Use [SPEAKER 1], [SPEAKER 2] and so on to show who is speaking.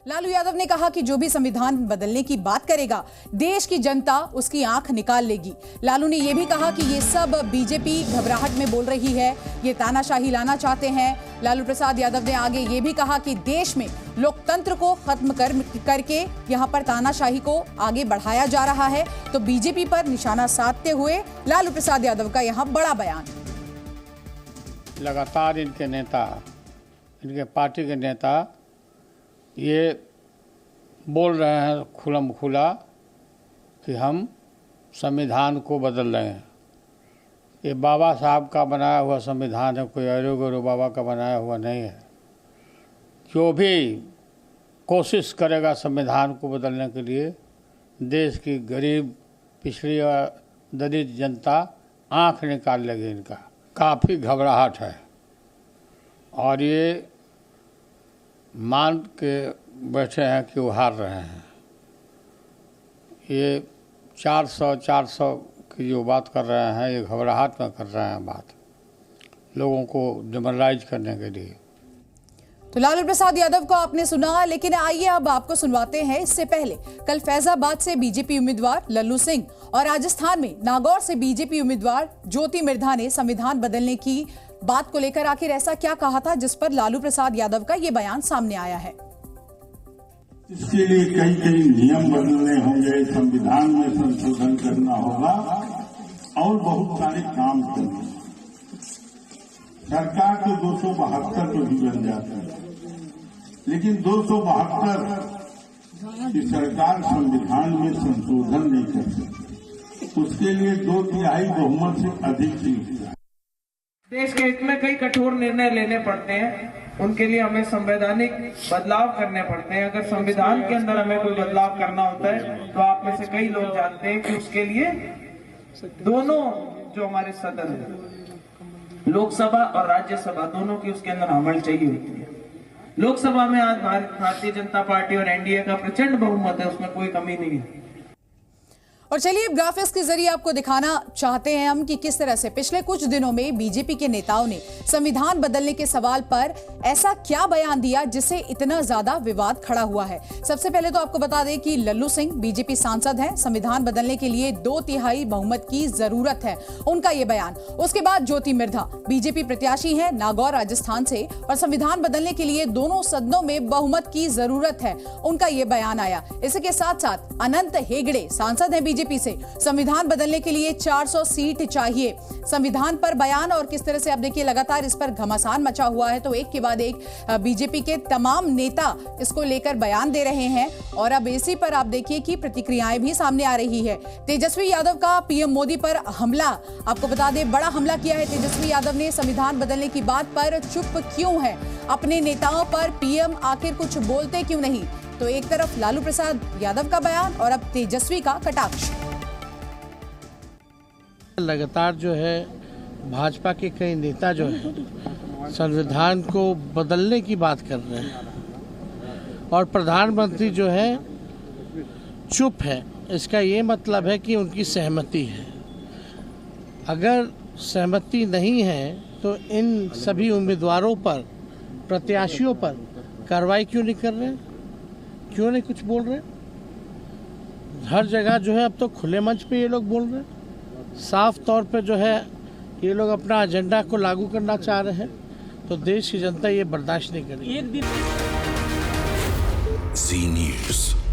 [SPEAKER 1] लालू यादव ने कहा कि जो भी संविधान बदलने की बात करेगा, देश की जनता उसकी आंख निकाल लेगी। लालू ने यह भी कहा कि ये सब बीजेपी घबराहट में बोल रही है, ये तानाशाही लाना चाहते हैं। लालू प्रसाद यादव ने आगे ये भी कहा कि देश में लोकतंत्र को खत्म करके यहां पर तानाशाही को आगे बढ़ाया जा रहा है। तो बीजेपी पर निशाना साधते हुए लालू प्रसाद यादव का यहां बड़ा बयान।
[SPEAKER 2] लगातार इनके नेता, इनके पार्टी के नेता ये बोल रहे हैं खुलम खुला कि हम संविधान को बदल रहे हैं। ये बाबा साहब का बनाया हुआ संविधान है, कोई अरो गरो बाबा का बनाया हुआ नहीं है। जो भी कोशिश करेगा संविधान को बदलने के लिए, देश की गरीब पिछड़ी और दलित जनता आंख निकाल लेगी। इनका काफ़ी घबराहट है और ये मान के बैठे हैं कि वो हार रहे हैं। ये 400 की जो बात कर रहे हैं, ये घबराहट में कर रहे हैं बात, लोगों को डिमोरलाइज करने के लिए।
[SPEAKER 1] तो लालू प्रसाद यादव को आपने सुना, लेकिन आइए अब आपको सुनवाते हैं इससे पहले कल फैजाबाद से बीजेपी उम्मीदवार लल्लू सिंह और राजस्थान में नागौर से बीजेपी उम्मीदवार ज्योति मिर्धा ने संविधान बदलने की बात को लेकर आखिर ऐसा क्या कहा था, जिस पर लालू प्रसाद यादव का ये बयान सामने आया है।
[SPEAKER 3] इसके लिए कई नियम बदलने होंगे, संविधान में संशोधन करना होगा और बहुत सारे काम करने। सरकार तो 272 तो भी बन जाती है, लेकिन 272 की सरकार संविधान में संशोधन नहीं कर सकती। उसके लिए 2/3 बहुमत से अधिक चाहिए।
[SPEAKER 4] देश के हित में कई कठोर निर्णय लेने पड़ते हैं, उनके लिए हमें संवैधानिक बदलाव करने पड़ते हैं। अगर संविधान के अंदर हमें कोई बदलाव करना होता है तो आप में से कई लोग जानते हैं कि उसके लिए दोनों जो हमारे सदन है, लोकसभा और राज्यसभा, दोनों की उसके अंदर अमल चाहिए होती है। लोकसभा में आज भारतीय जनता पार्टी और एनडीए का प्रचंड बहुमत है, उसमें कोई कमी नहीं है।
[SPEAKER 1] और चलिए अब ग्राफिक्स के जरिए आपको दिखाना चाहते हैं हम कि किस तरह से पिछले कुछ दिनों में बीजेपी के नेताओं ने संविधान बदलने के सवाल पर ऐसा क्या बयान दिया जिससे इतना ज्यादा विवाद खड़ा हुआ है। सबसे पहले तो आपको बता दें कि लल्लू सिंह बीजेपी सांसद हैं, संविधान बदलने के लिए 2/3 बहुमत की जरूरत है, उनका ये बयान। उसके बाद ज्योति मिर्धा बीजेपी प्रत्याशी हैं नागौर राजस्थान से, और संविधान बदलने के लिए दोनों सदनों में बहुमत की जरूरत है, उनका ये बयान आया। इसके साथ साथ अनंत हेगड़े सांसद हैं बीजेपी से, संविधान बदलने के लिए 400 सीट चाहिए। संविधान पर बयान और किस तरह से अब देखिए लगातार इस पर घमासान मचा हुआ है, तो एक के बाद एक बीजेपी के तमाम नेता इसको लेकर बयान दे रहे हैं। और अब इसी पर आप देखिए कि प्रतिक्रियाएं भी सामने आ रही है। तेजस्वी यादव का पीएम मोदी पर हमला, आपको बता दें बड़ा हमला किया है तेजस्वी यादव ने। संविधान बदलने की बात पर चुप क्यों है, अपने नेताओं पर पीएम आखिर कुछ बोलते क्यों नहीं। तो एक तरफ लालू प्रसाद यादव का बयान और अब तेजस्वी का कटाक्ष।
[SPEAKER 5] लगातार जो है भाजपा के कई नेता जो है संविधान को बदलने की बात कर रहे हैं और प्रधानमंत्री जो है चुप है। इसका ये मतलब है कि उनकी सहमति है। अगर सहमति नहीं है तो इन सभी उम्मीदवारों पर, प्रत्याशियों पर कार्रवाई क्यों नहीं कर रहे, क्यों नहीं कुछ बोल रहे। हर जगह जो है अब तो खुले मंच पे ये लोग बोल रहे हैं, साफ तौर पे जो है ये लोग अपना एजेंडा को लागू करना चाह रहे हैं। तो देश की जनता ये बर्दाश्त नहीं करेगी।
[SPEAKER 6] ज़ी न्यूज़।